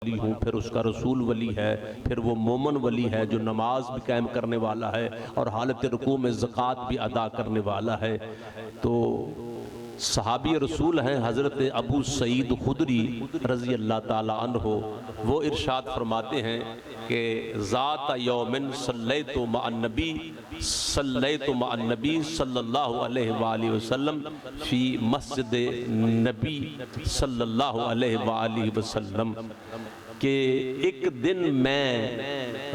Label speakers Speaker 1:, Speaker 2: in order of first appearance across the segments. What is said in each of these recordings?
Speaker 1: वली हूँ, फिर उसका रसूल वली है, फिर वो मोमन वली है जो नमाज भी कायम करने वाला है और हालत रुकू में ज़कात भी अदा करने वाला है। तो सहाबी रसूल हैं हज़रत अबू सईद खुदरी रज़ी अल्लाह ताला अन्हो, वो इरशाद फरमाते हैं कि ज़ात यौमिन सल्लैतु मअन नबी सल्लल्लाहु अलैहि वसल्लम फ़ी मस्जिद नबी सल्लल्लाहु अलैहि वसल्लम, कि एक दिन मैं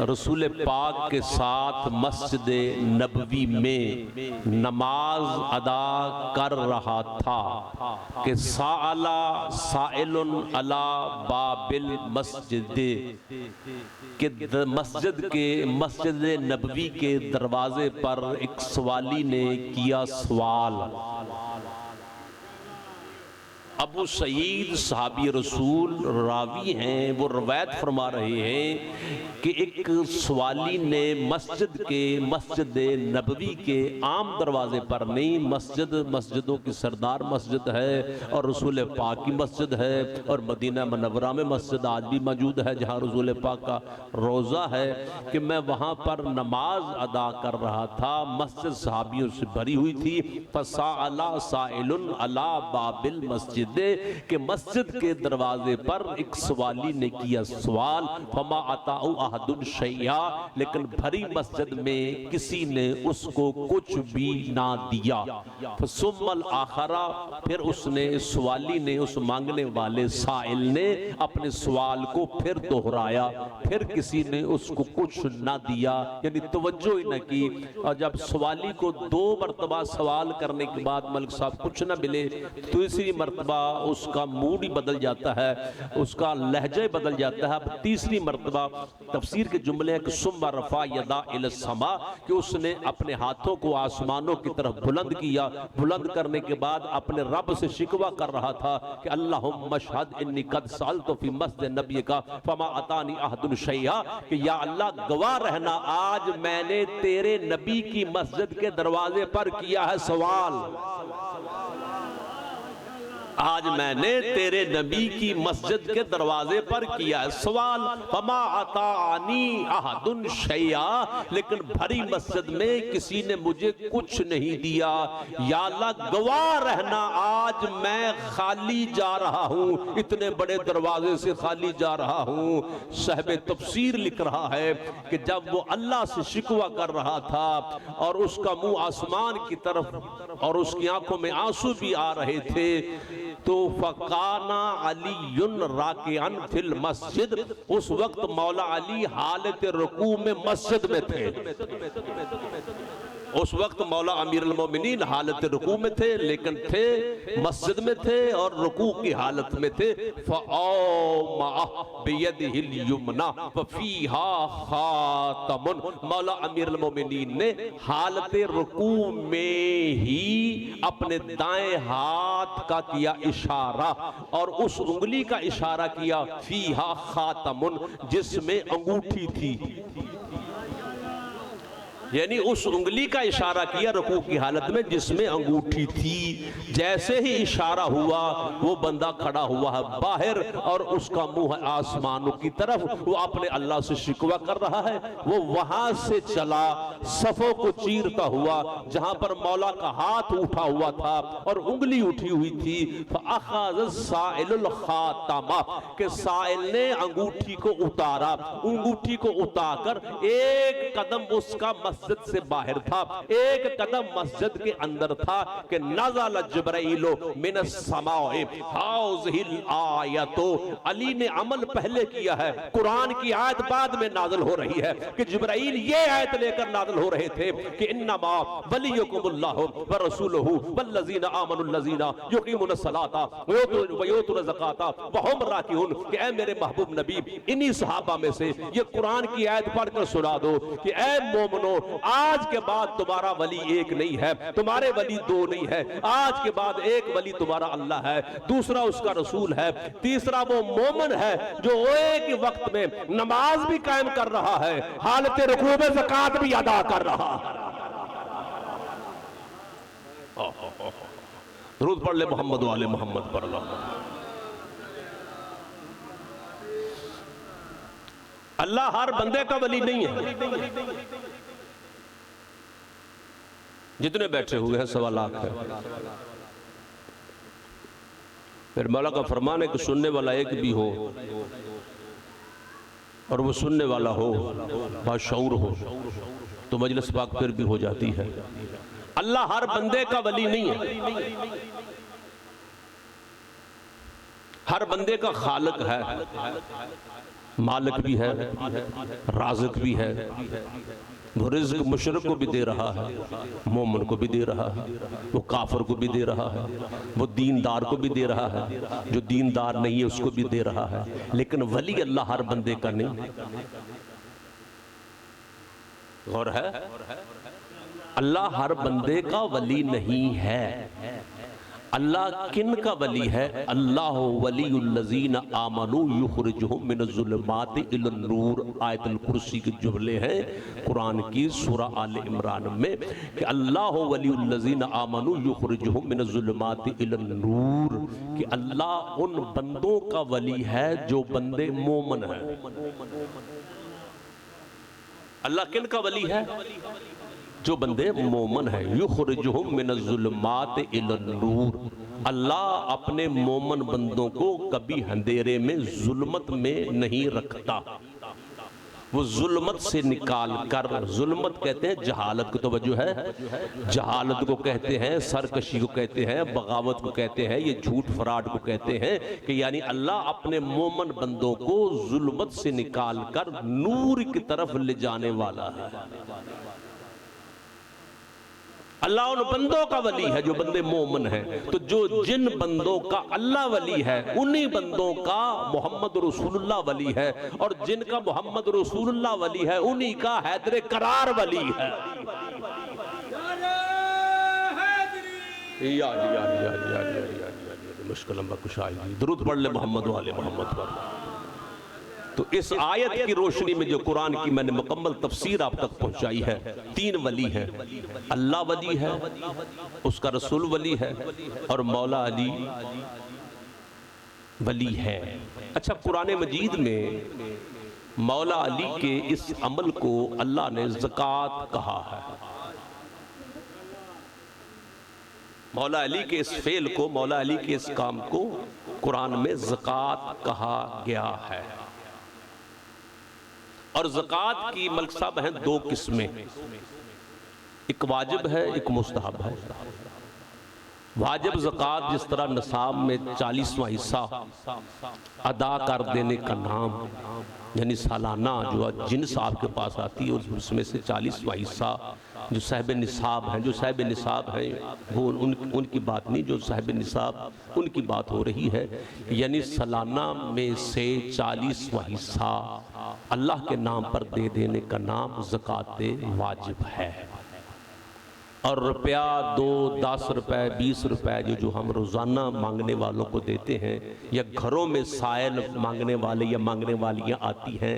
Speaker 1: रसूल पाक के साथ मस्जिद नबवी में नमाज अदा कर रहा था कि साअला साइलुन अला बाबिल मस्जिद, कि मस्जिद नबवी के दरवाजे पर एक सवाली ने किया सवाल। अबू सईद सहाबी रसूल रावी हैं, वो रवायत फरमा रहे हैं कि एक सवाली ने मस्जिद नबवी के आम दरवाजे पर नहीं, मस्जिदों की सरदार मस्जिद है और रसूल पाक की मस्जिद है और मदीना मुनव्वरा में मस्जिद आज भी मौजूद है जहाँ रसूल पाक का रोज़ा है, कि मैं वहाँ पर नमाज अदा कर रहा था। मस्जिद सहाबियों से भरी हुई थी। फसाअला साइलुन अला बाबिल मस्जिद, कि मस्जिद के दरवाजे पर एक सवाली ने किया सवाल। फमा अताउ अहदुन शैया, लेकिन भरी मस्जिद में किसी ने उसको कुछ भी ना दिया। फसुम्मल आखरा, फिर उसने सवाली ने, उस मांगने वाले साइल ने अपने सवाल को फिर दोहराया, फिर किसी ने उसको कुछ ना दिया, यानी तवज्जो ही न की। और जब सवाली को 2 मरतबा सवाल करने के बाद मलिक साहब कुछ ना मिले, तीसरी मरतबा उसका मूड ही बदल जाता है, उसका लहजा बदल जाता है। अब तीसरी मरतबा तफसीर के जुमले हैं कि सुम्मा रफा यदा इल समा, कि उसने अपने हाथों को आसमानों की तरफ बुलंद किया। बुलंद करने के बाद अपने रब से शिकवा कर रहा था कि अल्लाहुम्मा शहद इन्नी कद सअलतु फी मस्जिद नबी का फमा अतानी अहदुन शैया, कि या अल्लाह गवाह रहना, आज मैंने तेरे नबी की मस्जिद के दरवाजे पर किया है सवाल। आज मैंने तेरे नबी की मस्जिद के दरवाजे पर किया है सवाल। फमा अतानी अहदुन शैया, लेकिन भरी मस्जिद में किसी ने मुझे कुछ नहीं दिया। या अल्लाह गवाह रहना, आज मैं खाली जा रहा हूँ, इतने बड़े दरवाजे से खाली जा रहा हूँ। साहिब तफसीर लिख रहा है कि जब वो अल्लाह से शिकवा कर रहा था और उसका मुंह आसमान की तरफ और उसकी आंखों में आंसू भी आ रहे थे, तो फकाना अलीयुन राकिअन फिल मस्जिद, उस वक्त मौला अली हालत रुकू में मस्जिद में थे। उस वक्त मौला अमीरुल मोमिनीन हालत रुकू में थे, लेकिन थे मस्जिद में थे और रुकू की हालत में थे। फ़अौमा बियदिहिल युमना फ़ीहा खातमुन, मौला अमीरुल मोमिनीन ने हालत रुकू में ही अपने दाएं हाथ का किया इशारा और उस उंगली का इशारा किया, फ़ीहा खातमुन, जिसमें अंगूठी थी, यानी उस उंगली का इशारा किया रुकू की हालत में जिसमें अंगूठी थी। जैसे ही इशारा हुआ वो बंदा खड़ा हुआ है बाहर और उसका मुंह है आसमानों की तरफ, वो अपने अल्लाह से शिकवा कर रहा है। वो वहां से चला सफों को चीरता हुआ जहां पर मौला का हाथ उठा हुआ था और उंगली उठी हुई थी। फ़अख़ज़ साइलुल ख़ातमा, के साइल ने अंगूठी को उतारा, अंगूठी को उतारकर एक कदम उसका मस्जिद से बाहर था, एक कदम मस्जिद के अंदर था कि नज़ल जिब्राइल मिनस समाए हाज़िहिल आयतो। अली ने अमल पहले किया है, कुरान की आयत बाद में नाज़िल हो रही है कि जिब्राइल ये आयत लेकर नाज़िल हो रहे थे कि इन्नमा वलियुकुमुल्लाहु व रसूलुहु वल्लज़ीना आमनुल्लज़ीना युक़ीमुनस सलाता व यूतुन ज़काता व हुम राकिऊन, कि ऐ मेरे महबूब नबी इन्हीं सहाबा में से ये कुरान की आयत पढ़कर सुना दो कि ऐ मोमिनो, आज के बाद तुम्हारा वली एक नहीं है, तुम्हारे वली 2 नहीं है, आज के बाद एक वली तुम्हारा अल्लाह है, दूसरा उसका रसूल है, तीसरा वो मोमिन है जो एक ही वक्त में नमाज भी कायम कर रहा है, हालत रुकू में ज़कात भी अदा कर रहा है। दुरूद पढ़ ले मोहम्मद वाले मोहम्मद पर। अल्लाह हर बंदे का वली नहीं है। जितने बैठे हुए हैं 1.25 लाख है। फिर मौला का फरमान है कि सुनने वाला एक भी हो और वो सुनने वाला हो, बाशऊर हो, तो मजलिस पाक फिर भी हो जाती है। अल्लाह हर बंदे का वली नहीं है, हर बंदे का खालिक है, मालिक भी है, राज़िक भी है। वो रिज़्क मुशरिक को भी दे रहा है, मोमिन को भी दे रहा है, वो काफिर को भी दे रहा है, वो दीनदार को भी दे रहा है, जो दीनदार नहीं है उसको भी दे रहा है। लेकिन वली अल्लाह हर बंदे का नहीं। गौर है, अल्लाह हर बंदे का वली नहीं है। अल्लाह किन का वली है? अल्लाह वलीउल्लज़ीना आमनू युखरिजुहुम मिनज़्ज़ुलुमाति इलन-नूर। आयतुल कुर्सी के जुमले हैं कुरान की सूरा आल इमरान में कि अल्लाह वलीउल्लज़ीना आमनू युखरिजुहुम मिनज़्ज़ुलुमाति इलन-नूर, कि अल्लाह उन बंदों का वली है जो बंदे मोमन हैं। अल्लाह किन का वली है? जो बंदे मोमन है। युखरिजुहुम मिनज़्ज़ुलुमाति इलन-नूर। अल्लाह अपने मोमन बंदों को कभी अंधेरे में, जुल्मत में नहीं रखता। वो जुल्मत से निकाल कर, जुल्मत कहते हैं जहालत को, तवज्जो है, जहालत को कहते हैं, सरकशी को कहते हैं, बगावत को कहते हैं, ये झूठ फराड को कहते हैं, कि यानी अल्लाह अपने मोमन बंदों को जुल्मत से निकाल कर नूर की तरफ ले जाने वाला है। अल्लाह उन बंदों का वली है जो बंदे मोमन हैं। तो जो जिन बंदों का अल्लाह वली है, उन्हीं बंदों का मोहम्मद रसूलुल्लाह वली है, और जिनका मोहम्मद रसूलुल्लाह वली है उन्हीं का हैदर करार वली है। मुश्किल दुरूद पढ़ ले मोहम्मद वाले मोहम्मद पर। तो इस आयत की रोशनी में जो कुरान की मैंने मुकम्मल तफसीर आप तक पहुंचाई है, 3 वली हैं। अल्लाह वली है, उसका रसूल वली है, और मौला अली वली है। अच्छा, कुरान मजीद में मौला अली के इस अमल को अल्लाह ने ज़कात कहा है। मौला अली के इस फेल को, मौला अली के इस काम को कुरान में ज़कात कहा गया है। और ज़कात की मलिक साहब हैं 2 किस्में, एक वाजिब है, एक मुस्तहब है। वाजिब ज़कात जिस तरह निसाब में 40वां हिस्सा अदा कर देने का नाम, यानी सालाना जो जिन्स आपके पास आती है उसमें से 40वां हिस्सा जो साहिब निसाब हैं, जो साहिब निसाब हैं वो उनकी बात नहीं, जो साहिब निसाब उनकी बात हो रही है। यानी सालाना में से 40वां हिस्सा अल्लाह के नाम पर दे देने का नाम ज़कात वाजिब है। और रुपया 2, 10 रुपए, 20 रुपए जो हम रोज़ाना मांगने वालों को देते हैं, या घरों में सायल मांगने वाले या मांगने वालियाँ आती हैं,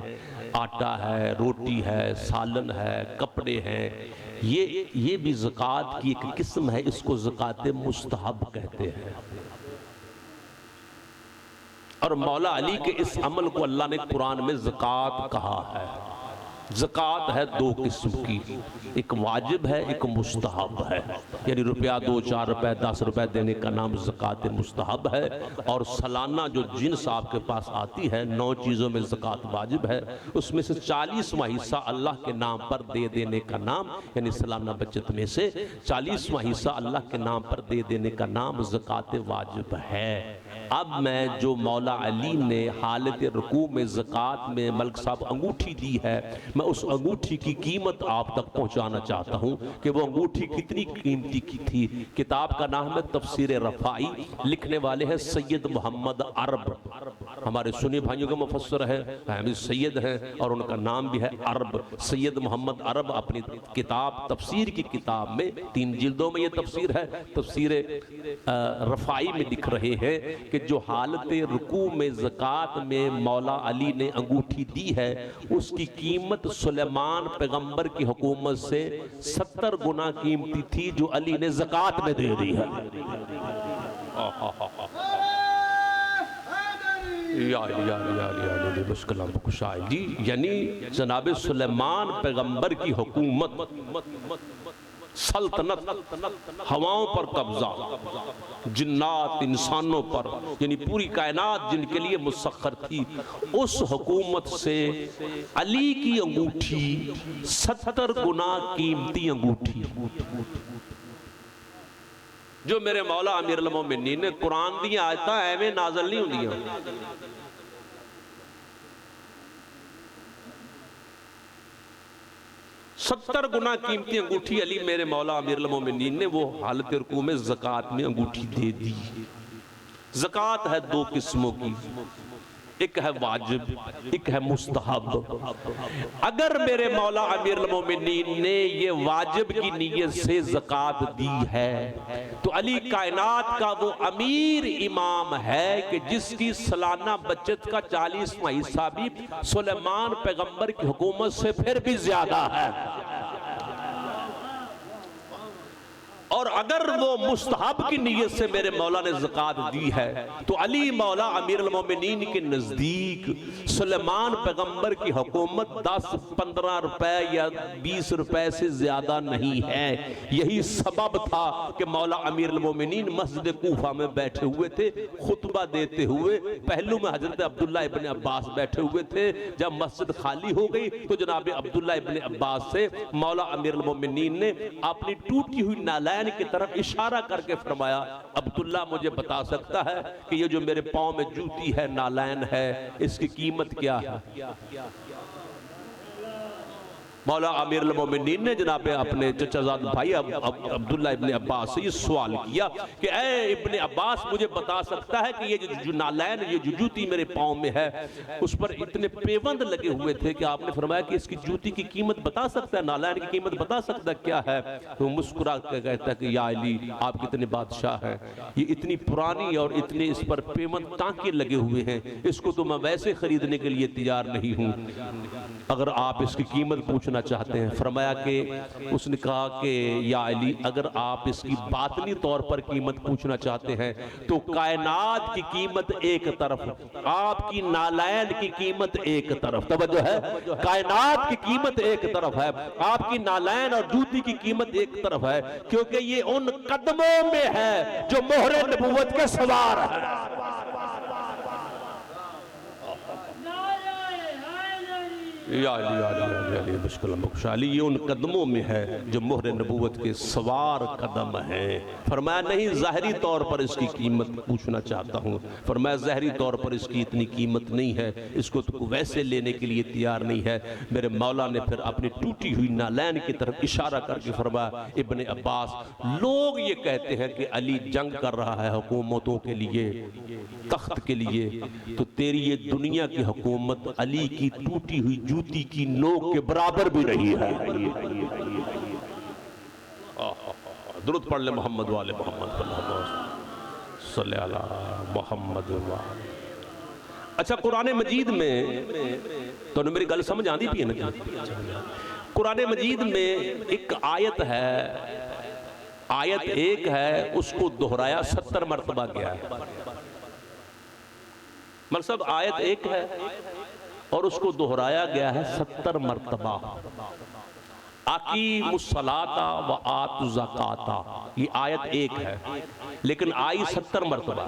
Speaker 1: आटा है, रोटी है, सालन है, कपड़े हैं, ये भी ज़कात की एक किस्म है। इसको ज़कात मुस्तहब कहते हैं। और मौला अली के इस अमल को अल्लाह ने कुरान में ज़कात कहा है। ज़कात है 2 किस्म की, एक वाजिब है, एक मुस्तहब है। यानी रुपया 2, 4 रुपए, 10 रुपए देने का नाम ज़कात मुस्तहब है। और सालाना जो जिन्स आपके पास आती है, 9 चीज़ों में ज़कात वाजिब है, उसमें से 40वां हिस्सा अल्लाह के नाम पर दे देने का नाम, यानी सालाना बचत में से 40वां हिस्सा अल्लाह के नाम पर दे देने का नाम ज़कात वाजिब है। अब मैं जो मौला अली ने हालत रुकू में ज़कात में मलिक साहब अंगूठी दी है, मैं उस अंगूठी की कीमत आप तक पहुंचाना चाहता हूं कि वो अंगूठी कितनी कीमती की थी। किताब का नाम है तफसीर रफ़ाई, लिखने वाले हैं सैयद मोहम्मद अरब, हमारे सुन्नी भाइयों के मुफस्सिर है, हम सैयद हैं और उनका नाम भी है अरब। सैयद मोहम्मद अरब अपनी किताब तफसीर की किताब में 3 जिल्दों में ये तफसीर है, तफसीर रफ़ाई में लिख रहे हैं कि जो हालत रुकू में ज़कात में मौला अली ने अंगूठी दी है, उसकी कीमत सुलेमान पैगंबर की हुकूमत से 70 गुना कीमती थी जो अली ने ज़कात में दे दी है। जी यानी जनाब सुलेमान पैगंबर की हुकूमत, सल्तनत, हवाओं पर कब्जा, जिन्नात इंसानों पर, यानी पूरी कायनात जिनके लिए मुसख्खर थी, उस हुकूमत से अली की अंगूठी 70 गुना कीमती अंगूठी जो मेरे मौला अमीर अल मोमिनीन ने कुरान दी आयतां एवें नाज़िल नहीं होंदियां। 70 गुना कीमती अंगूठी अली मेरे मौला अमीर अल मोमिनीन ने वो हालत रुकू में ज़कात में अंगूठी दे दी। ज़कात है दो किस्मों की, एक है वाजिब, एक है मुस्तहब। अगर मेरे मौला अमीर अल मोमिनीन ने ये वाजिब की नीयत से ज़कात दी है तो अली कायनात का वो अमीर इमाम है कि जिसकी सालाना बचत का 40वां हिस्सा भी सुलेमान पैगंबर की हुकूमत से फिर भी ज्यादा है। और अगर वो मुस्तहब की नीयत से मेरे मौला ने ज़कात दी है तो अली मौला अमीर अल मोमिनीन के नज़दीक सुलेमान पैगंबर की हुकूमत 10-15 रुपए या 20 रुपए से ज्यादा नहीं है। यही सबब था कि मौला अमीर अल मोमिनीन मस्जिद कूफा में बैठे हुए थे, खुतबा देते हुए, पहलू में हजरत अब्दुल्ला इब्ने अब्बास बैठे हुए थे। जब मस्जिद खाली हो गई तो जनाब अब्दुल्ला इब्ने अब्बास से मौला अमीर अल मोमिनीन ने अपनी टूटी हुई नालैन की तरफ इशारा करके फरमाया, अब्दुल्ला मुझे बता सकता है कि ये जो मेरे पांव में जूती है, नालैन है, इसकी कीमत क्या है? मौला अमीर अल मोमिनीन ने जनाब अपने चचाजाद भाई अब्दुल्ला इब्ने अब्बास से ये सवाल किया कि ए इब्ने अब्बास, मुझे बता सकता है कि ये जो नालैन, ये जो जूती मेरे पाँव में है, उस पर इतने पेवंद लगे हुए थे कि आपने फरमाया कि इसकी जूती की कीमत बता सकता है, नालैन की कीमत बता सकता है क्या है? तो मुस्कुरा कर कहता है कि या अली, आप कितने बादशाह हैं, ये इतनी पुरानी और इतने इस पर पेवंद टांके लगे हुए हैं, इसको तो मैं वैसे खरीदने के लिए तैयार नहीं हूँ, अगर आप इसकी कीमत पूछना चाहते हैं। फरमाया कि उसने कहा कि या अली, अगर आप इसकी बातनी तौर पर कीमत पूछना चाहते हैं तो कायनात की कीमत एक तरफ, आपकी नालैन की कीमत एक तरफ, तवज्जो है, कायनात की कीमत एक तरफ है, आपकी नालैन और जूती की कीमत एक तरफ है, क्योंकि ये उन कदमों में है जो मोहरे नबूवत के सवार है। ये उन कदमों में है जो मोहरे नबूवत के सवार कदम हैं। फरमाया नहीं, ज़ाहिरी तौर पर इसकी कीमत पूछना चाहता हूँ। फरमाया ज़ाहिरी तौर पर इसकी इतनी कीमत नहीं है, इसको तो वैसे लेने के लिए तैयार नहीं है। मेरे मौला ने फिर अपनी टूटी हुई नालैन की तरफ इशारा करके फरमाया, इब्ने अब्बास, लोग ये कहते हैं कि अली जंग कर रहा है हुकूमतों के लिए, तख्त के लिए, तो तेरी ये दुनिया की हुकूमत अली की टूटी हुई जूती की नोक के बराबर भी नहीं है। दुरूद पढ़ ले मोहम्मद वाले मोहम्मद सल्लल्लाहु अलैहि मोहम्मद। अच्छा, कुरान मजीद में तो मेरी गल समझ आती पी है ना? कुरान मजीद में एक आयत है, आयत एक है, उसको दोहराया 70 मरतबा गया है। मतलब आयत एक है और उसको दोहराया गया है 70 मरतबा। आकीमुस्सलाता व आतु ज़काता, ये आयत एक है लेकिन आई 70 मरतबा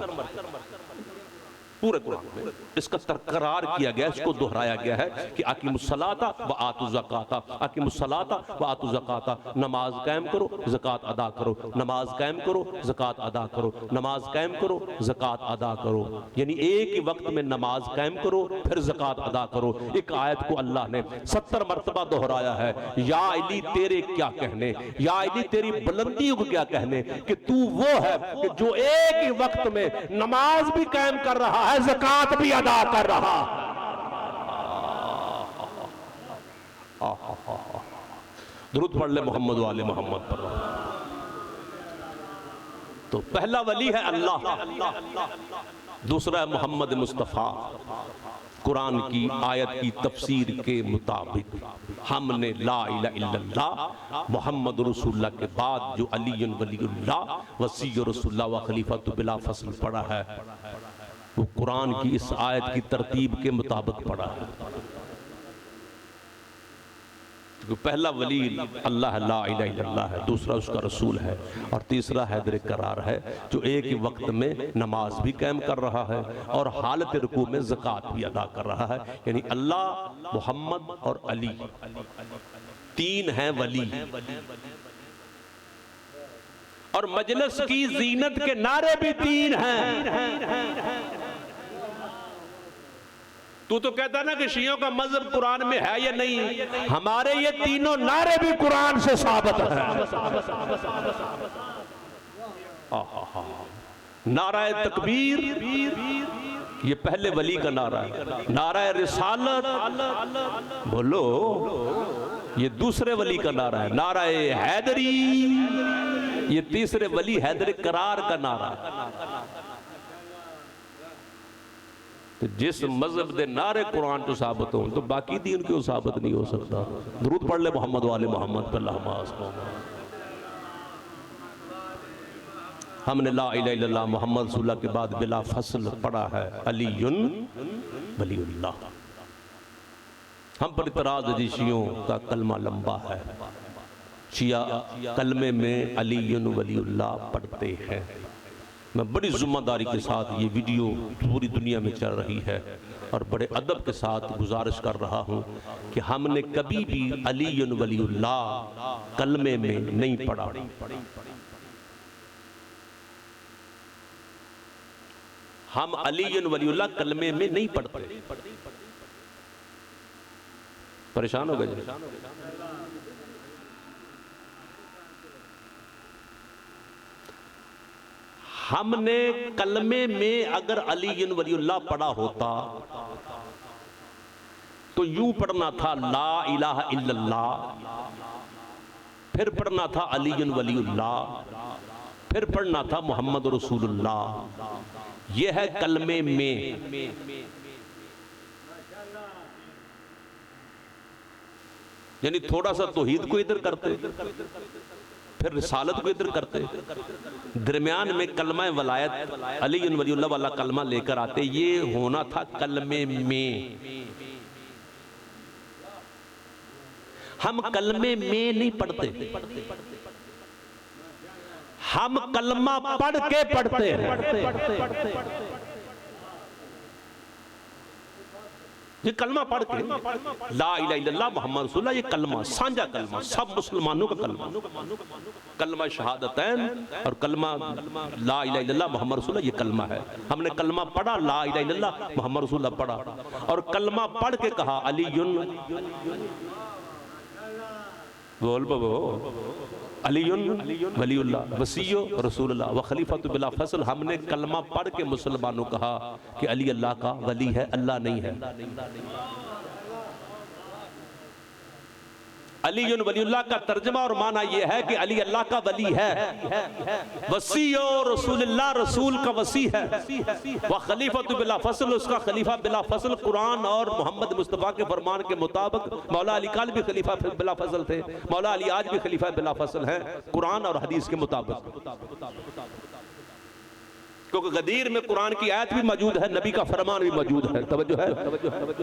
Speaker 1: पूरे कुरान में। इसका तकरार किया गया, इसको दोहराया गया है कि आकीमुस्सलाता व आतु ज़काता, आकीमुस्सलाता व आतु ज़काता, नमाज कायम करो, ज़कात अदा करो, नमाज कायम करो, ज़कात अदा करो, नमाज कायम करो, ज़कात अदा करो। यानी एक ही वक्त में नमाज कायम करो फिर ज़कात अदा करो। एक आयत को अल्लाह ने 70 मरतबा दोहराया है। या अली, तेरे क्या कहने, या अली तेरी बुलंदियों को क्या कहने कि तू वो है कि जो एक ही वक्त में नमाज भी कायम कर रहा है, ज़कात भी अदा कर रहा। दुरूद पढ़ ले मोहम्मद वाले मोहम्मद पर। तो पहला वली है अल्लाह, दूसरा है मोहम्मद मुस्तफ़ा। कुरान की आयत की तफसीर के मुताबिक हमने ला इलाहा इल्लल्लाह मोहम्मद रसूलुल्लाह के बाद जो अली वलीउल्लाह वसी रसूलुल्लाह व खलीफतु बिला फसल पढ़ा है, वो कुरान की इस आयत की तरतीब के मुताबिक पढ़ा है। तो पहला वली अल्लाह ला इलाहा इल्लल्लाह है, दूसरा उसका रसूल है, और तीसरा हैदर करार है जो एक ही वक्त में नमाज भी कायम कर रहा है और हालत रुकू में ज़कात भी अदा कर रहा है। यानी अल्लाह, मोहम्मद और अली, तीन हैं वली। और मजलिस की जीनत के नारे भी तीन हैं। तू तो कहता ना कि शियों का मजहब कुरान में है या नहीं, हमारे ये तीनों नारे भी कुरान से साबित है। नाराए तकबीर ये पहले वली का नारा है, नाराए रिसालत बोलो ये दूसरे वली का नारा है, नाराए हैदरी ये तीसरे वली हैदर करार का नारा है। तो जिस मजहब दे नारे कुरान तो साबित हो तो बाकी दीन क्यों साबित नहीं हो सकता। दुरूद पढ़ ले मोहम्मद वाले मोहम्मद पर। हमने ला इलाहा इल्लल्लाह मोहम्मद रसूलुल्लाह के बाद बिला फसल पढ़ा है अलीयुन वलीउल्लाह। हम पर इतराज शियों का कलमा लंबा है, शिया कलमे में अलीयुन वलीउल्लाह पढ़ते हैं। मैं बड़ी जिम्मेदारी के साथ ये वीडियो पूरी दुनिया में चल रही है और बड़े अदब के साथ गुजारिश कर रहा हूँ कि हमने कभी भी अलीयुन वलीउल्लाह कलमे में नहीं पढ़ा। हम अलीयुन वलीउल्लाह कलमे में नहीं पढ़ते। परेशान हो गए। हमने कलमे में अगर अलीयुन वलीउल्लाह पढ़ा होता तो यूं पढ़ना था ला इलाहा इल्लल्लाह, फिर पढ़ना था अलीयुन वलीउल्लाह, फिर पढ़ना था मोहम्मद रसूलुल्लाह। यह है कलमे में। यानी थोड़ा सा तौहीद को इधर करते, फिर रिसालत को इधर करते, दरमियान में कलमा वलायत अलीयुन वलीउल्लाह वाला कलमा लेकर आते। ये होना था कलमे में। हम कलमे में नहीं पढ़ते, हम कलमा पढ़ के पढ़ते हैं। ये कलमा पढ़ के ला इलाहा इल्लल्लाह मोहम्मद रसूलुल्लाह, ये कलमा साझा कलमा, सब मुसलमानों का कलमा, कलमा शहादतैन और कलमा ला इलाहा इल्लल्लाह मोहम्मद रसूलुल्लाह, ये कलमा है। हमने कलमा पढ़ा, ला इलाहा इल्लल्लाह मोहम्मद रसूलुल्लाह पढ़ा, और कलमा पढ़ के कहा अलीयुन, बोल बबो अलीयुन वलीउल्लाह वसीयो रसूलुल्लाह व खलीफतु बिला फसल। हमने कलमा पढ़ के मुसलमानों कहा कि अली अल्लाह का वली है, अल्लाह नहीं है। अलीयुन वलीउल्लाह का तर्जमा और माना यह है कि अली अल्लाह का वली है, वसीयो रसूलुल्लाह रसूल का वसी है, व खलीफतु बिला फसल उसका खलीफा बिला फसल। कुरान और मोहम्मद मुस्तफ़ा के फरमान के मुताबिक मौला अली काल भी खलीफा बिला फसल थे, मौला अली आज भी खलीफा बिला फसल हैं कुरान और हदीस के मुताबिक। क्योंकि गदीर में कुरान की आयत भी मौजूद है, नबी का फरमान भी मौजूद है। तवज्जो है।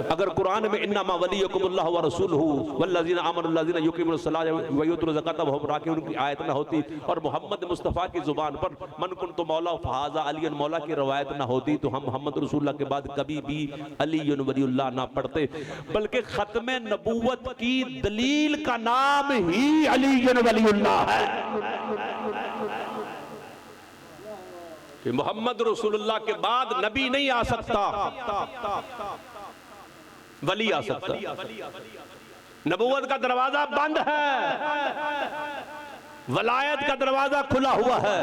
Speaker 1: अगर कुरान में इन्नमा वलियुकुमुल्लाहु व रसूलुहु वल्लज़ीना आमनु लज़ीना युकीमुस सलाता व युतून ज़काता व हुम राकिऊन की आयत ना होती और मोहम्मद मुस्तफ़ा की जुबान पर मन कुन्तु मौला फ़हाज़ा अलीयुन मौला की रवायत ना होती तो हम मोहम्मद रसूलुल्लाह के बाद कभी भी अलीयुन वलीउल्लाह ना पढ़ते। बल्कि खत्म नबूवत की दलील का नाम ही अलीयुन वलीउल्लाह है कि मोहम्मद रसूलुल्लाह के बाद नबी नहीं आ सकता, वली आ सकता। नबूवत का दरवाजा बंद है, वलायत का दरवाजा खुला हुआ है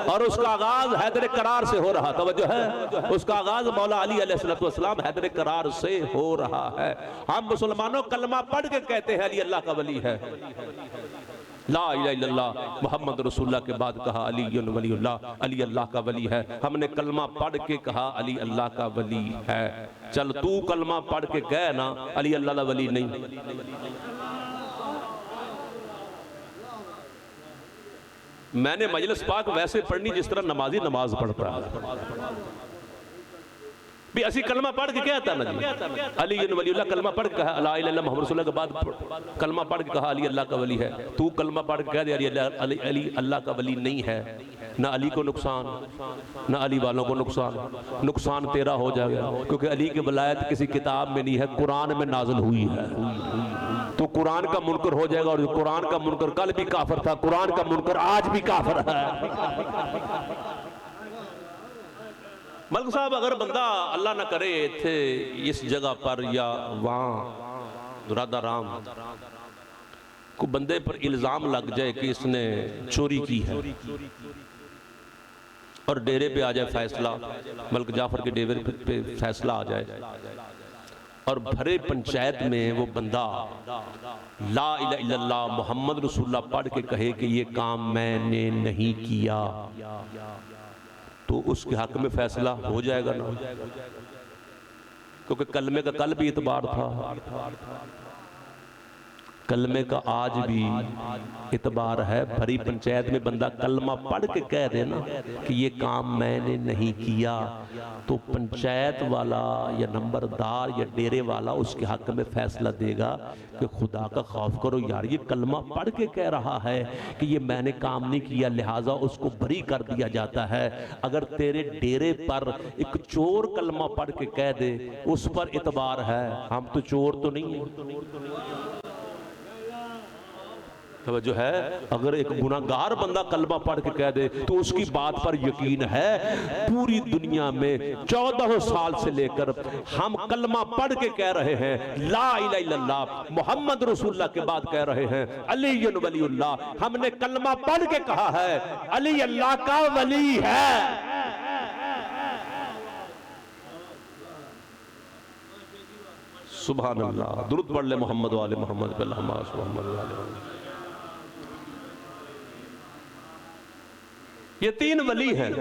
Speaker 1: और उसका आगाज हैदर करार से हो रहा। तवज्जो है। उसका आगाज मौला अली अलैहिस्सलाम हैदर करार से हो रहा है। हम मुसलमानों कलमा पढ़ के कहते हैं अली अल्लाह का वली है, ला इलाहा इल्लल्लाह मोहम्मद रसूलुल्लाह के बाद कहा अलीयुन वलीउल्लाह, अली अल्लाह का वली है। हमने कलमा पढ़ के कहा अली अल्लाह का वली है। चल तू कलमा पढ़ के कह ना अली अल्लाह का वली नहीं। मैंने मजलिस पाक वैसे पढ़नी जिस तरह नमाजी नमाज पढ़ता है। भी असी कलमा पढ़ के कहता ना जी अली वलीउल्लाह कलमा पढ़ के कहा ला इलाहा इल्लल्लाह मुहम्मद रसूलुल्लाह के बाद कलमा पढ़ के कहा अली अल्लाह का वली है। तू कलमा पढ़ के कह दे अली अल्लाह का वली नहीं है, ना अली को नुकसान ना अली वालों को नुकसान, नुकसान तेरा हो जाएगा, क्योंकि अली की वलायत किसी किताब में नहीं है, कुरान में नाजिल हुई है। तो कुरान का मुनकर हो जाएगा, और कुरान का मुनकर कल भी काफिर था, कुरान का मुनकर आज भी काफिर है। मलिक साहब अगर बंदा अल्लाह ना करे थे इस जगह पर या वहाँ राधा राम को बंदे पर इल्ज़ाम लग जाए कि इसने चोरी की है और डेरे पे आ जाए फैसला, मलिक जाफर के डेरे पे फैसला आ जाए और भरे पंचायत में वो बंदा ला इलाहा इल्लल्लाह मुहम्मद रसूलुल्लाह पढ़ के कहे कि ये काम मैंने नहीं किया, तो उसके हक में फैसला हो जाएगा ना, क्योंकि कलमे का कल भी इतबार था, कलमे का आज भी इतबार है। भरी पंचायत में बंदा कलमा पढ़ के कह देना कि ये काम मैंने नहीं किया, तो पंचायत वाला या नंबरदार या डेरे वाला उसके हक में फैसला देगा कि खुदा का खौफ करो यार, ये कलमा पढ़ के कह रहा है कि ये मैंने काम नहीं किया, लिहाजा उसको बरी कर दिया जाता है। अगर तेरे डेरे पर एक चोर कलमा पढ़ के कह दे उस पर इतबार है, हम तो चोर तो नहीं है। जो है अगर एक गुनाहगार बंदा कलमा पढ़ के कह दे तो उसकी बात पर यकीन है। पूरी दुनिया में 14 साल से लेकर हम कलमा पढ़ के कह रहे हैं ला इलाहा इल्लल्लाह मुहम्मद रसूलुल्लाह के बाद कह रहे हैं अली वलीउल्लाह। हमने कलमा पढ़ के कहा है अली अल्लाह का वली है। सुभान अल्लाह। दुरूद पढ़ ले मोहम्मद वाले मोहम्मद पे मोहम्मद। ये तीन वली हैं,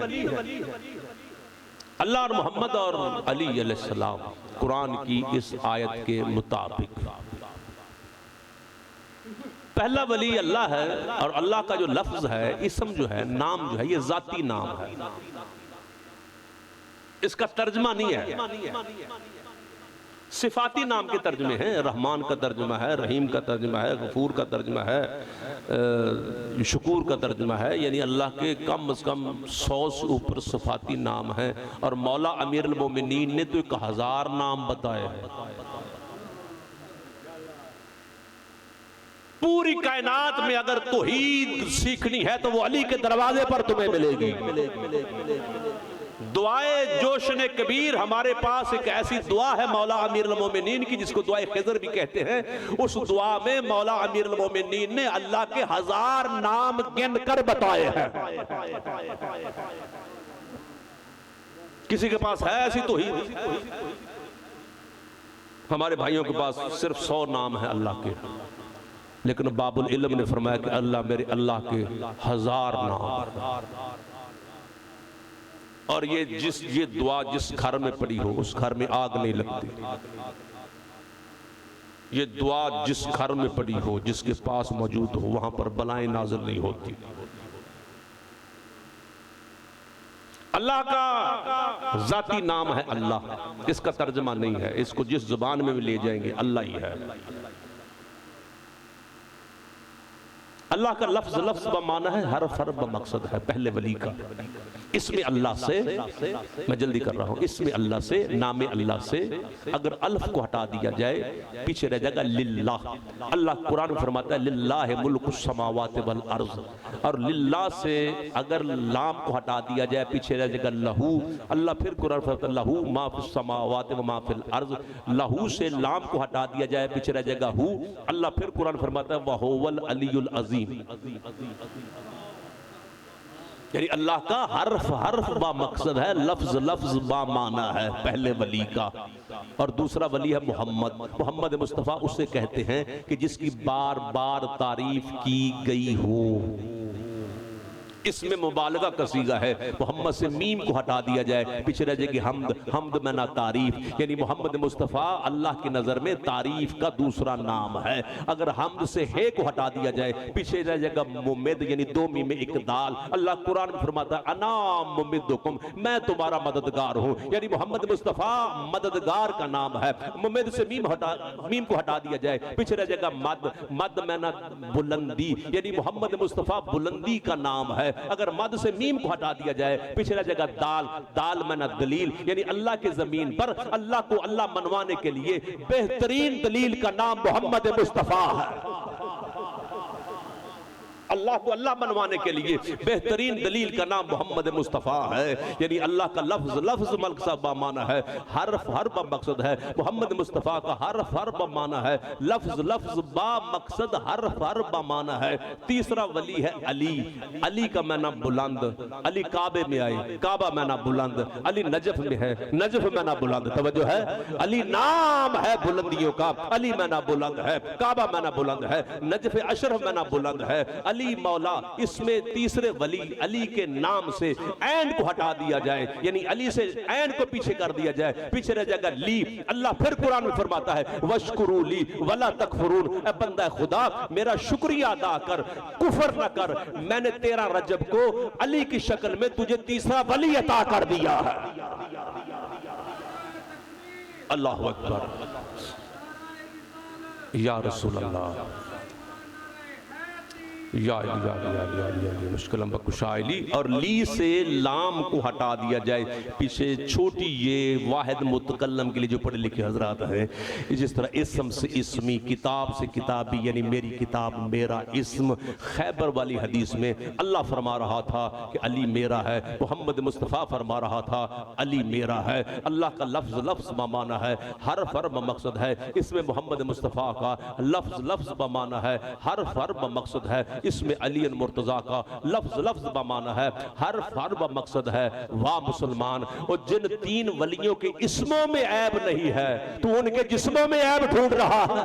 Speaker 1: अल्लाह और मोहम्मद और अली अलैहिस्सलाम, कुरान की इस आयत के मुताबिक। पहला वली अल्लाह है, और अल्लाह का जो लफ्ज है, इसम जो है, नाम जो है, ये जाती नाम है, इसका तर्जमा नहीं है। सिफाती नाम के तर्जमे हैं, रहमान का तर्जमा है, रहीम का तर्जमा है, गफूर का तर्जमा है, शुकूर का तर्जमा है, यानी अल्लाह के कम से कम 100 से ऊपर सिफाती नाम हैं। और मौला अमीरुल मोमिनीन ने तो 1000 नाम बताए हैं। पूरी कायनात में अगर तौहीद सीखनी है तो वो अली के दरवाजे पर तुम्हें मिलेगी। दुआए जोशने कबीर, हमारे पास एक ऐसी दुआ है मौला अमीरुल मोमिनीन की, जिसको दुआए खिज़र भी कहते हैं। उस दुआ में मौला अमीरुल मोमिनीन ने अल्लाह के 1000 नाम गिन कर बताए हैं। किसी के पास है ऐसी तौहीद? हमारे भाइयों के पास सिर्फ 100 नाम है अल्लाह के, लेकिन बाबुल इल्म ने फरमाया कि अल्लाह मेरे अल्लाह के 1000 नाम। और ये दुआ जिस घर में पड़ी हो उस घर में आग नहीं लगती। ये दुआ जिस घर में पड़ी हो, जिसके पास मौजूद हो, वहां पर बलाएं नाज़िल नहीं होती। अल्लाह का जाती नाम है अल्लाह, इसका तर्जमा नहीं है, इसको जिस जुबान में भी ले जाएंगे अल्लाह ही है। अल्लाह का लफ्ज बमाना है, हरफ हरफ मकसद है। पहले वली का इसमें अल्लाह से, मैं जल्दी कर रहा हूँ, इसमें अल्लाह से, नाम अल्लाह से अगर अल्फ को हटा दिया जाए पीछे रह जाएगा लिल्लाह। अल्लाह कुरान में फरमाता है लिल्लाहि मुल्कुस समावाति वल अर्ज़, और लिल्लाह से अगर लाम को हटा दिया जाए पीछे रह जाएगा लहू। अल्लाह फिर कुरान फरमाता है लहू मा फिस समावाति व मा फिल अर्ज़, लहू से लाम को हटा दिया जाए पीछे रह जाएगा हू। अल्लाह फिर कुरान फरमाता है वहुवल अलीयुल अज़ीम, यानी अल्लाह का हर्फ हर्फ बा मकसद है, लफ्ज लफ्ज बा माना है पहले वली का। और दूसरा वली है मोहम्मद मुस्तफ़ा, उससे कहते हैं कि जिसकी बार बार तारीफ की गई हो। इसमें मुबालगा का सीगा है। मोहम्मद से मीम को हटा दिया जाए, पीछे रह जाएगी हमद, हमद में ना तारीफ। यानी मोहम्मद मुस्तफ़ा अल्लाह की नज़र में तारीफ का दूसरा नाम है। अगर हमद से हे को हटा दिया जाए, पीछे रह जाएगा मुमिद, यानी दो मीम में एक दाल। अल्लाह कुरान में फरमाता है अना मुमिद्दुकुम, मैं तुम्हारा मददगार हूँ। यानी मोहम्मद मुस्तफ़ा मददगार का नाम है। मुमिद से मीम को हटा दिया जाए, पीछे रह जाएगा मद, मद में ना बुलंदी, यानी मोहम्मद मुस्तफ़ा बुलंदी का नाम है। अगर मद से मीम को हटा दिया जाए, पीछे रह जाएगा दाल, दाल में ना दलील, यानी अल्लाह के जमीन पर अल्लाह को अल्लाह मनवाने के लिए बेहतरीन दलील का नाम मोहम्मद मुस्तफ़ा है। अल्लाह को अल्लाह मनवाने के लिए बेहतरीन दलील का नाम मोहम्मद मुस्तफ़ा है। यानी अल्लाह का लफ्ज लफ्ज मकसद माना है, हर्फ हर्फ मकसद है। मोहम्मद मुस्तफ़ा का हर्फ हर्फ माना है, लफ्ज लफ्ज बा मकसद हर्फ हर्फ माना है। तीसरा वली है अली, अली का माना बुलंद। अली काबे में आए, काबा माना बुलंद। अली नजफ में है, नजफ माना बुलंद। तवज्जो है, अली नाम है बुलंदियों का, अली माना बुलंद है, काबा माना बुलंद है, नजफ अशरफ माना बुलंद है। अली मौला, इसमें तीसरे वली अली के नाम से ऐन को हटा दिया जाए, यानी अली से ऐन को पीछे कर दिया जाए, पीछे रह जाएगा ली। अल्लाह फिर कुरान में फरमाता है वशकुरू ली वला तकफुरून, ए बंदा खुदा मेरा शुक्रिया अदा कर, कुफर न कर, मैंने तेरा रजब को अली की शक्ल में तुझे तीसरा वली अता कर दिया है। अल्लाह अकबर, या रसूल अल्लाह, मुश्किल कुशाइली। और ली से लाम को हटा दिया जाए, पीछे छोटी ये वाहिद मुतकल्लम के लिए जो पढ़े लिखे हजरात हैं, जिस तरह इस्म से इस्मी, किताब से किताबी, यानी मेरी किताब मेरा इस्म। खैबर वाली हदीस में अल्लाह फरमा रहा था कि अली मेरा है, मोहम्मद मुस्तफ़ा फरमा रहा था अली मेरा है। अल्लाह का लफ्ज लफ्ज बमाना है, हर्फ हर्फ मकसद है। इसमें मोहम्मद मुस्तफ़ा का लफ्ज लफ्ज बमाना है, हर्फ हर्फ मकसद है। इसमें अली मुर्तजा का लफ्ज लफ्ज बमाना है, हर्फ हर्फ मकसद है। वाह मुसलमान, और जिन तीन वलियों के इसमों में ऐब नहीं है, तो उनके जिस्मों में ऐब ढूंढ रहा है।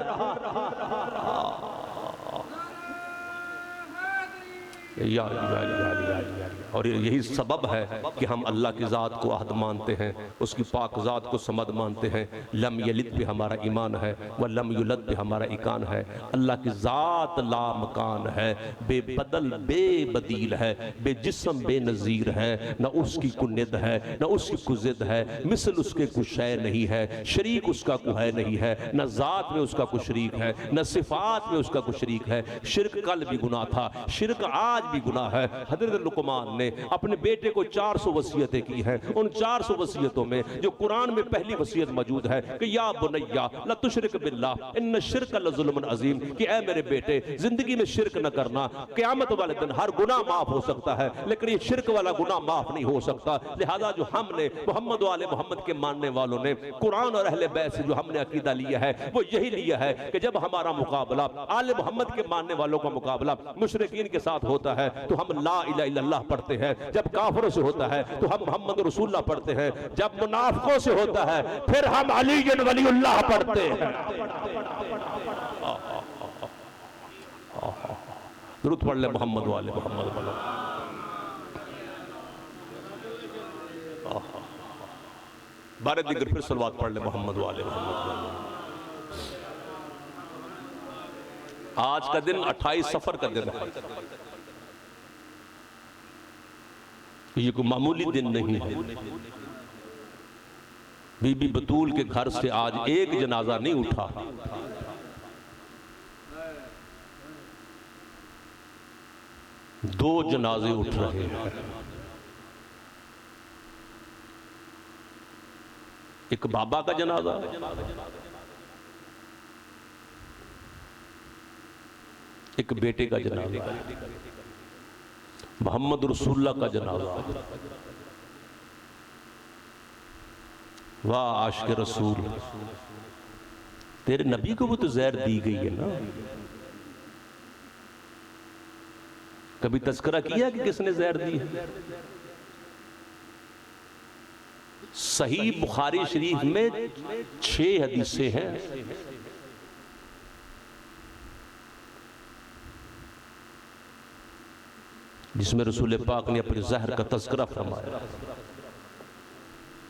Speaker 1: और यही सबब है कि हम अल्लाह की ज़ात को अहद मानते हैं, उसकी पाक ज़ात को समद मानते हैं। लम यलिद पे हमारा ईमान है, व लम युलद पे हमारा इकान है। अल्लाह की ज़ात ला मकान है, बेबदल बेबदील है, बेजिस्म बेनज़ीर है। न उसकी कुनिद है, न उसकी कुजिद है, मिसल उसके कुछ शय नहीं है, शरीक उसका कुछ है नहीं है। न ज़ात में उसका कुछ शरीक है, न सिफ़ात में उसका कुछ शरीक है। शिरक कल भी गुनाह था, शिरक आज भी गुनाह है। हज़रत लुक़मान ने अपने बेटे को 400 वसीयतें की हैं। उन 400 वसीयतों में जो कुरान में पहली वसीयत मौजूद है कि या बुनैया ला तुशरिक बिल्लाह इन्न शिर्क लज़ुल्मुन अज़ीम, कि ऐ मेरे बेटे जिंदगी में शिरक न करना। क़यामत वाले दिन हर गुनाह माफ हो सकता है, लेकिन ये शिरक वाला गुनाह माफ नहीं हो सकता। लिहाजा जो हमने मोहम्मद वाले मोहम्मद के मानने वालों ने कुरान और अहले बैत से जो हमने अकीदा लिया है, वो यही लिया है कि जब हमारा मुकाबला आले मोहम्मद के मानने वालों का मुकाबला मुशरिकीन के साथ होता है तो हम ला इलाहा इल्लल्लाह पढ़ते हैं। जब काफिरों से होता है तो हम मोहम्मद रसूलुल्लाह पढ़ते हैं। जब मुनाफिकों से होता है फिर हम अली वलीउल्लाह पढ़ते हैं। दुरूद पढ़ ले मोहम्मद वाले मोहम्मद वाले। बारह दिगर फिर सलवात पढ़ ले मोहम्मद वाले मोहम्मद वाले। आज का दिन 28 सफर का दिन है। ये कोई मामूली दिन नहीं है। बीबी बतूल के घर से आज एक जनाजा नहीं उठा। दो जनाजे उठ रहे हैं। एक बाबा का जनाजा, एक बेटे का जनाजा, मोहम्मद रसूलुल्लाह का जनाजा। वाह आशिक रसूल, तेरे नबी को भी तो जहर दी गई है ना। कभी तस्करा किया कि किसने जहर दी है? सही बुखारी शरीफ में 6 हदीसें हैं। जिसमें रसूल पाक ने अपने जहर का तज़किरा फरमाया।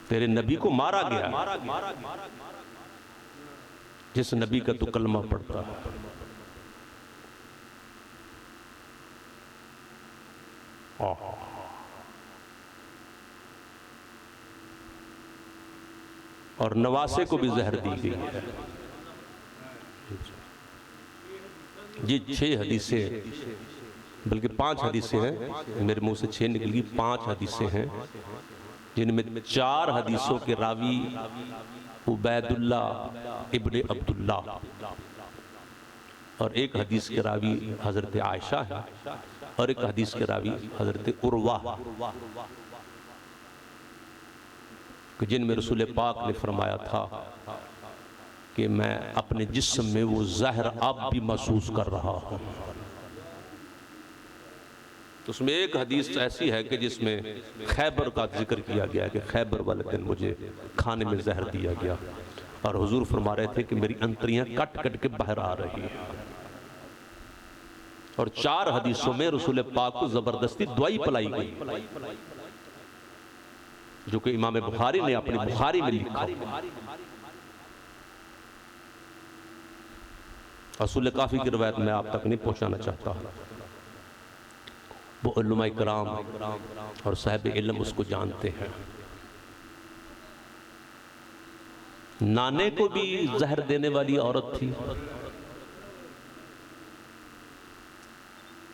Speaker 1: तेरे नबी को मारा गया, जिस नबी का तू कलमा पढ़ता है। और नवासे को भी जहर दी गई है। ये 6 हदीसें, बल्कि 5 हदीसें हैं, मेरे मुंह से 6 निकल गई, 5 हदीसें हैं, जिनमें 4 हदीसों के रावी उबैदुल्ला इब्ने अब्दुल्ला और एक हदीस के रावी हजरत आयशा है और एक हदीस के रावी हजरत उर्वा, जिनमें रसूल पाक ने फरमाया था कि मैं अपने जिस्म में वो जहर अब भी महसूस कर रहा हूं। तो उसमें एक हदीस ऐसी है कि जिसमें खैबर का जिक्र किया गया कि खैबर वाले दिन मुझे खाने में जहर दिया गया और हुजूर फरमा रहे थे कि मेरी अंतड़ियां कट कट के बाहर आ रही है। और 4 हदीसों में रसूल पाक को जबरदस्ती दवाई पिलाई गई, जो कि इमाम बुखारी ने अपनी बुखारी में लिखा। रसूल काफी की रवायत में आप तक नहीं पहुंचाना चाहता, वो उलमा इकराम और साहिब इल्म उसको जानते हैं। नाने को भी जहर देने वाली औरत थी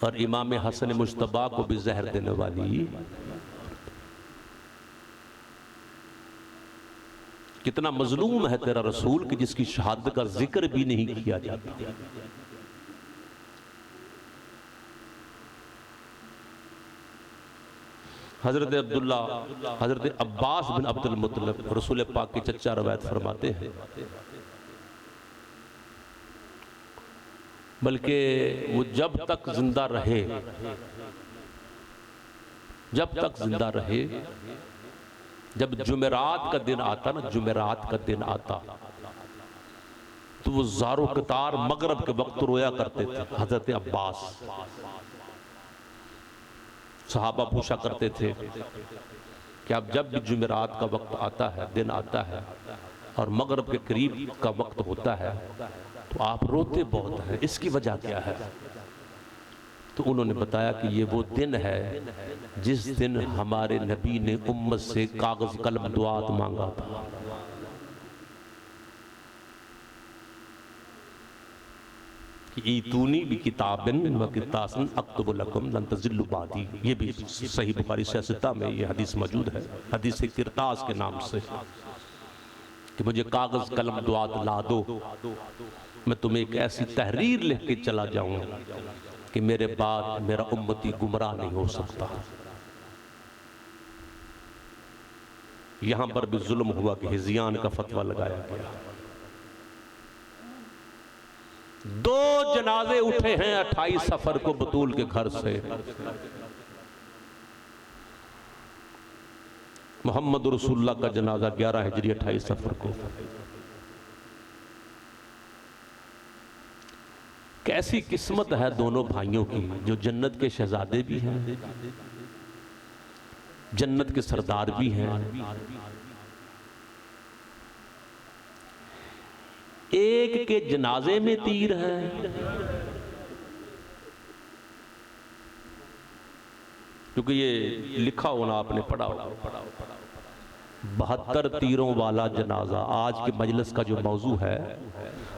Speaker 1: और इमाम हसन मुश्तबा को भी जहर देने वाली। कितना मजलूम है तेरा रसूल कि जिसकी शहादत का जिक्र भी नहीं किया जाता। हजरत अब्दुल्ला, हजरत अब्बास बिन अब्दुल मुत्तलिब रसूल पाक के चचा रवायत फरमाते हैं, बल्कि वो जब तक जिंदा रहे, जब जुमेरात का दिन आता ना, जुमेरात का दिन आता तो वो ज़ारो कतार मगरब के वक्त रोया करते थे। हजरत अब्बास सहाबा पूछा करते थे कि अब जब भी जुमेरात का वक्त आता है, दिन आता है और मगरब के करीब का वक्त होता है तो आप रोते बहुत हैं, इसकी वजह क्या है? तो उन्होंने बताया कि ये वो दिन है जिस दिन हमारे नबी ने उम्मत से कागज कलम दुआत मांगा था। कि ईतूनी भी किताबिन व कितासन अक्तुबु लकुम लन तज़िल्लु बादी। ये भी सही बुखारी सियासता में ये हदीस मौजूद है, हदीस किरतास के नाम से, कि मुझे कागज कलम दुआत ला दो, मैं तुम्हें एक ऐसी तहरीर लिख के चला जाऊं कि मेरे बाद मेरा उम्मती गुमराह नहीं हो सकता। यहां पर भी जुल्म हुआ कि हिज़ियान का फतवा लगाया गया। 2 जनाजे उठे हैं 28 सफर को बतूल के घर से। मोहम्मद रसूलुल्लाह का जनाजा 11 हिजरी 28 सफर को। कैसी किस्मत है दोनों भाइयों की, जो जन्नत के शहजादे भी हैं, जन्नत के सरदार भी हैं। एक के जनाजे में तीर है, क्योंकि ये लिखा होना आपने पढ़ा होगा, 72 तीरों वाला जनाजा। आज के मजलिस का जो मौजू है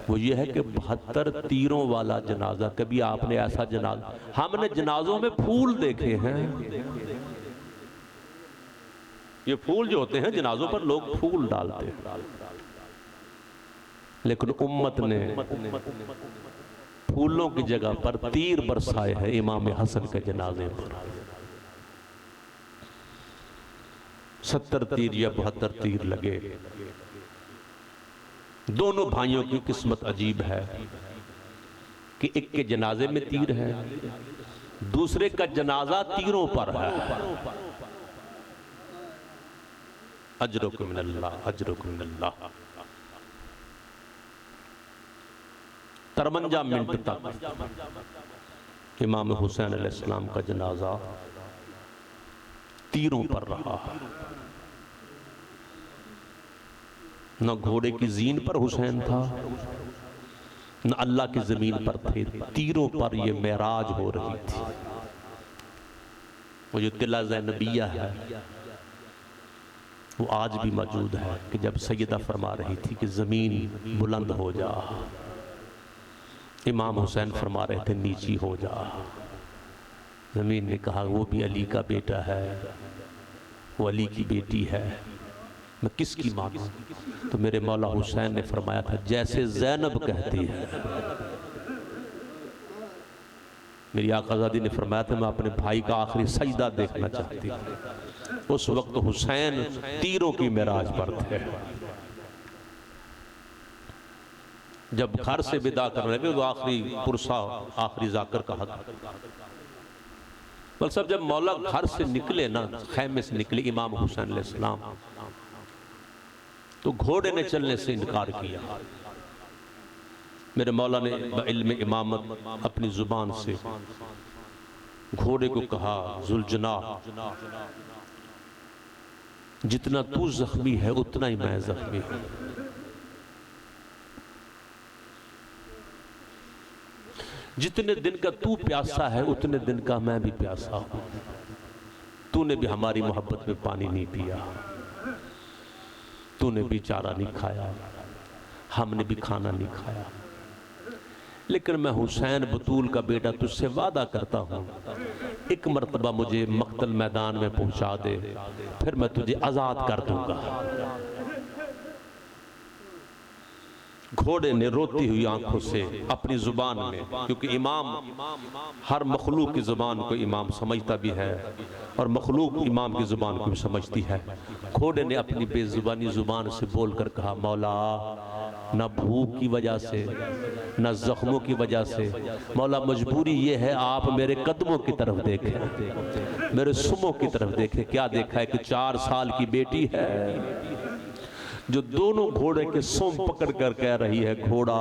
Speaker 1: वो ये है कि 72 तीरों वाला जनाजा। कभी आपने ऐसा जनाजा, हमने जनाजों में फूल देखे हैं, ये फूल जो होते हैं जनाजों पर लोग फूल डालते हैं, लेकिन उम्मत ने फूलों की जगह पर तीर बरसाए हैं इमाम हसन के जनाजे पर। 70 तीर या 72 तीर लगे। दोनों भाइयों की किस्मत अजीब है कि एक के जनाजे में तीर है, दूसरे का जनाजा तीरों पर है। अजरुकुम मिनल्लाह, अजरुकुम मिनल्लाह। 53 मिनट तक इमाम हुसैन अलैहिस्सलाम का जनाजा तीरों पर रहा। न घोड़े की जीन पर हुसैन था, न अल्लाह की जमीन पर थे, तीरों पर ये मेराज हो रही थी। वो जो तिला ज़ैनबिया है वो आज भी मौजूद है कि जब सैयदा फरमा रही थी कि ज़मीन बुलंद हो जा, इमाम हुसैन फरमा रहे थे नीची हो जा। ज़मीन ने कहा वो भी अली का बेटा है, वो अली की बेटी है, मैं किसकी मानूं? तो मेरे मौला हुसैन ने फरमाया था जैसे ज़ैनब कहती है। मेरी आकाज़ादी ने फरमाया था मैं अपने भाई का आखिरी सजदा देखना चाहती हूँ। उस वक्त हुसैन तीरों की मेराज पर थे। जब घर से विदा करने लगे तो आखिरी पुरसा आखिरी जाकर का हक, बल सब जब मौला घर से निकले ना, खैमे से निकले इमाम हुसैन अलैहिस्सलाम, तो घोड़े ने चलने से इनकार किया। मेरे मौला ने इल्म इमामत अपनी जुबान से घोड़े को कहा जुलजना, जितना तू जख्मी है उतना ही मैं जख्मी हूं। जितने दिन का तू प्यासा है उतने दिन का मैं भी प्यासा हूं। तूने भी हमारी मोहब्बत में पानी नहीं पिया, तूने भी चारा नहीं खाया, हमने भी खाना नहीं खाया, लेकिन मैं हुसैन बतूल का बेटा तुझसे वादा करता हूं एक मर्तबा मुझे मक्तल मैदान में पहुंचा दे, फिर मैं तुझे आजाद कर दूंगा। घोड़े ने रोती हुई आंखों से अपनी जुबान में, क्योंकि इमाम हर मखलूक की जुबान को इमाम समझता भी है और मखलूक इमाम की जुबान को भी समझती है। घोड़े ने अपनी बेजुबानी जुबान से बोलकर कहा मौला, न भूख की वजह से न जख्मों की वजह से, मौला मजबूरी ये है आप मेरे कदमों की तरफ देखें, मेरे सुमों की तरफ देखें। क्या देखा है कि 4 साल की बेटी है जो दोनों घोड़े के सोम पकड़ कर कह रही है घोड़ा,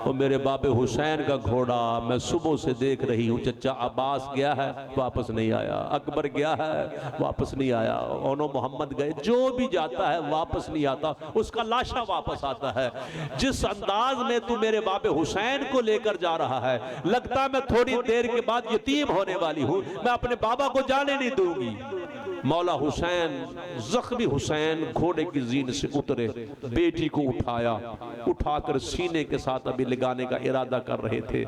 Speaker 1: वो मेरे बाबे हुसैन का घोड़ा, मैं सुबह से देख रही हूँ। चचा अब्बास गया है वापस नहीं आया, अकबर गया है वापस नहीं आया, ओनो मोहम्मद गए, जो भी जाता है वापस नहीं आता, उसका लाशा वापस आता है। जिस अंदाज में तू मेरे बाबे हुसैन को लेकर जा रहा है, लगता मैं थोड़ी देर के बाद यतीम होने वाली हूँ, मैं अपने बाबा को जाने नहीं दूंगी। मौला हुसैन, जख्मी हुसैन घोड़े की जीन से उतरे, बेटी को उठाया, उठाकर सीने के साथ अभी लगाने का इरादा कर रहे थे।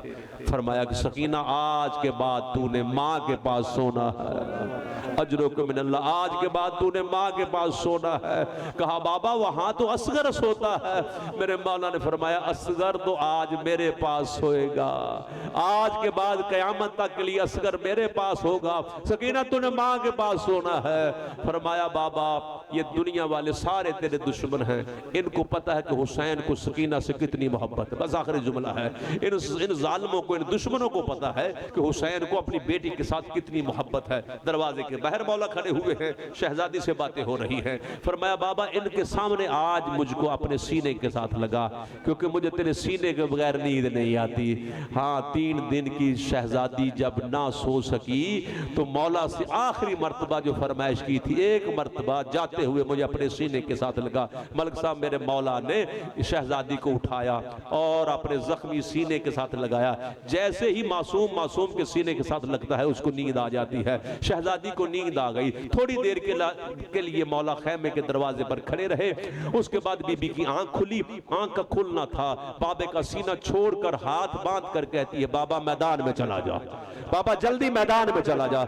Speaker 1: फरमाया कि सकीना आज के बाद तूने माँ के पास सोना है, अजरो को मिनल्लाह, आज के बाद तूने माँ के पास सोना है। कहा बाबा वहां तो असगर सोता है। मेरे मौला ने फरमाया असगर तो आज मेरे पास सोएगा, आज के बाद कयामत तक के लिए असगर मेरे पास होगा। सकीना तूने माँ के पास सोना है। फरमाया बाबा ये दुनिया वाले सारे तेरे दुश्मन हैं, इनको पता है कि हुसैन को सकीना से कितनी मोहब्बत है। बस आखिरी जुमला है, इन जालिमों को, इन दुश्मनों को पता है कि हुसैन को अपनी बेटी के साथ कितनी मोहब्बत है। दरवाजे के बाहर मौला खड़े हुए हैं, शहजादी से बातें हो रही हैं। फरमाया बाबा इनके सामने आज मुझको अपने सीने के साथ लगा, क्योंकि मुझे तेरे सीने के बगैर नींद नहीं आती। हाँ 3 दिन की शहजादी जब ना सो सकी तो मौला से आखिरी मर्तबा जो फरमाइश की थी, एक मर्तबा जाते हुए मुझे अपने सीने के साथ लगा। मलिक साहब मेरे मौला ने शहजादी को उठाया और अपने जख्मी सीने के साथ लगाया। जैसे ही मासूम के सीने के साथ लगता है उसको नींद आ जाती है। शहजादी को नींद आ गई। थोड़ी देर के लिए मौला खैमे के दरवाजे पर खड़े रहे। उसके बाद बीबी की आंख खुली, आंख का खुलना था, बाबे का सीना छोड़कर हाथ बांध कर कहती है बाबा मैदान में चला जा, बाबा जल्दी मैदान में चला जा।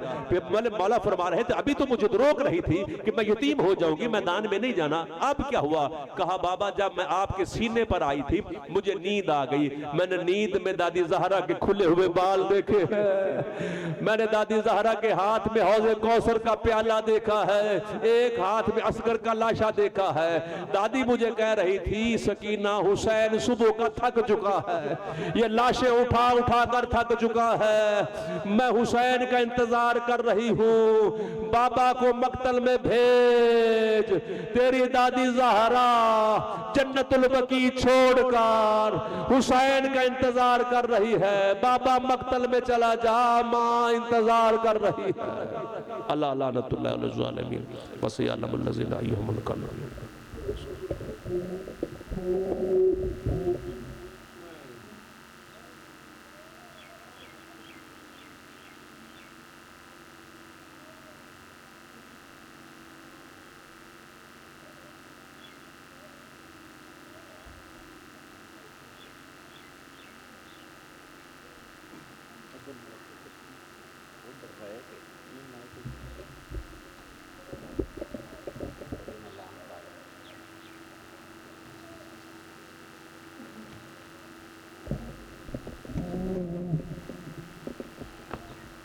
Speaker 1: मौला फरमा रहे थे अभी तो मुझे रोक रही थी कि मैं यतीम हो जाऊंगी, मैदान में नहीं जाना, अब क्या हुआ? कहा बाबा जब मैं आपके सीने पर आई थी मुझे नींद आ गई, मैंने नींद में दादी ज़हरा के खुले हुए बाल देखे हैं, मैंने दादी ज़हरा के हाथ में हौज़े कौसर का प्याला देखा है, एक हाथ में असगर का लाशा देखा है। दादी मुझे कह रही थी सकीना हुसैन सुबह का थक चुका है, ये लाशें उठा उठा कर थक चुका है, मैं हुसैन का इंतजार कर रही हूँ, बाबा को मक्तल में भेज भेज, तेरी दादी ज़हरा जन्नतुल बकी छोड़कर हुसैन का इंतजार कर रही है। बाबा मक्तल में चला जा, माँ इंतजार कर रही है। अल्लाह लानतुल्लाह अलैहि ज़ालिमीन वसयअलमुल लज़ीना युहमुल कल्ब।